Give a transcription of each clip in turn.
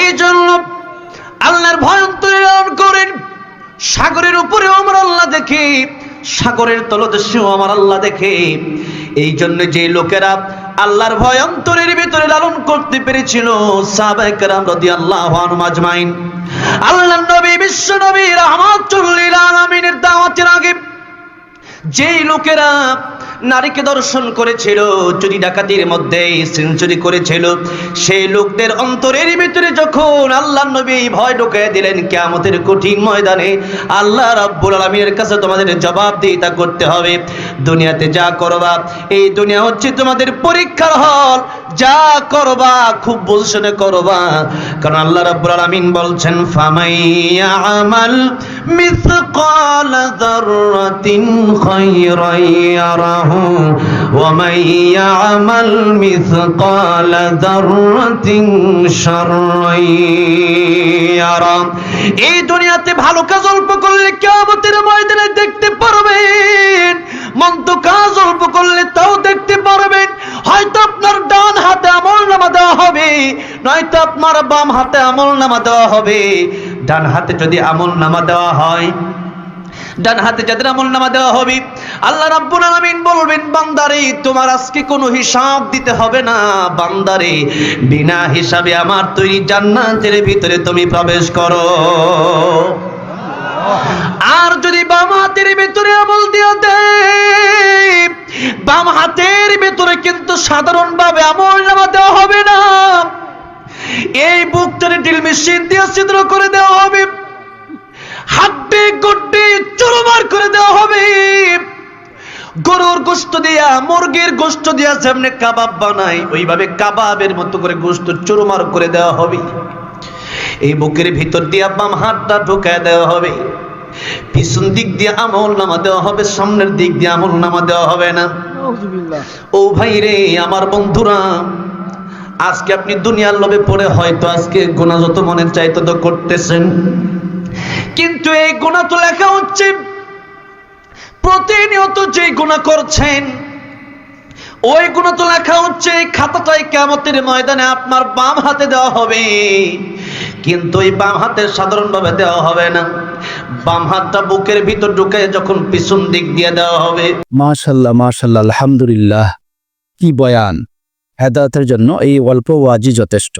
এই জন্য আল্লাহর ভয় অন্তরে লালন করেন। সাগরের উপরেও আমার আল্লাহ দেখে, সাগরের তলদেশেও আমার আল্লাহ দেখে। এই জন্য যে লোকেরা আল্লাহর ভয় অন্তরের ভিতরে লালন করতে পেরেছিল, সাহাবায়ে কেরাম রাদিয়াল্লাহু আনহুম আজমাইন, আল্লাহর নবী বিশ্ব নবী রাহমাতুল লিল আলামিনের দাওয়াতের আগে যেই লোকেরা নারীকে দর্শন করেছিল, চুরি ডাকাতির মধ্যে সেঞ্চুরি করেছিল, সেই লোকদের অন্তরের ভিতরে যখন আল্লাহর নবী ভয় ঢুকিয়ে দিলেন, কিয়ামতের কঠিন ময়দানে আল্লাহ রাব্বুল আলামিনের কাছে তোমাদের জবাবদিহিতা করতে হবে। দুনিয়াতে যা করবা, এই দুনিয়া হচ্ছে তোমাদের পরীক্ষার হল, যা করবা খুব বুঝে করবা। কারণ আল্লাহ রাব্বুল আলামিন বলছেন, ফামাইয়ামাল মিসকালা যাররাতিন খায়রান ইয়ারাহু ওয়া মান ইয়ামাল মিসকালা যাররাতিন শাররান ইয়ারা। এই দুনিয়াতে ভালো কাজ অল্প করলে কিয়ামতের ময়দানে দেখতে পারবেন, মন্দ কাজ অল্প করলে তাও দেখতে পারবেন। হয়তো আপনার ডান হাতে আমলনামা দেওয়া হবে, নয়তো আপনার বাম হাতে আমলনামা দেওয়া হবে। ডান হাতে যদি আমলনামা দেওয়া হয়, ডান হাতে যাদের আমলনামা দেওয়া হবে, আল্লাহ রাব্বুল আলামিন বলবেন, বান্দারে তোমার আজকে কোনো হিসাব দিতে হবে না, বান্দারে বিনা হিসাবে আমার তৈরি জান্নাতের ভিতরে তুমি প্রবেশ করো। আর যদি বাম হাতের ভিতরে আমল দিয়ে দেয়, বাম হাতের ভিতরে কিন্তু সাধারণভাবে আমলনামা দেওয়া হবে না, এই বুকটারে ড্রিল মেশিন দিয়ে ছিদ্র করে দেওয়া হবে, হাড্ডি গুড্ডি চুরমার করে দেওয়া হবে। গরুর গোশত দিয়া, মুরগির গোশত দিয়া যেমনি কাবাব বানায়, ওইভাবে কাবাবের মতো করে গোশত চুরমার করে দেওয়া হবে। এই বুকের ভিতর দিয়া বাম হাতটা ঢুকায় দেওয়া হবে, পিছন দিক দিয়ে আমলনামা দেওয়া হবে, সামনের দিক দিয়ে আমলনামা দেওয়া হবে না। ও ভাই রে, আমার বন্ধুরা, আজকে আপনি দুনিয়ার লোভে পড়ে হয়তো আজকে গুনাহ যত মনে চাই তত করতেছেন, কিন্তু এই গুনাহ তো লেখা হচ্ছে প্রতিনিয়ত যে গুনাহ করছেন, ওই গুনাহ তো লেখা হচ্ছে খাতাটাই কিয়ামতের ময়দানে আপনার বাম হাতে দেওয়া হবে। কিন্তু এই বাম হাতে সাধারণভাবে দেওয়া হবে না, বাম হাতটা বুকের ভিতর ঢুকে যখন পিছন দিক দিয়ে দেওয়া হবে। মাশাআল্লাহ মাশাআল্লাহ, আলহামদুলিল্লাহ, কি বয়ান! হেদায়েতের জন্য এই অল্প ওয়াজি যথেষ্ট।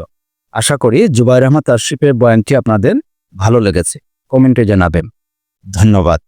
আশা করি জুবায়ের আহমদ আশরাফের বয়ানটি আপনাদের ভালো লেগেছে। কমেন্টে জানাবেন। ধন্যবাদ।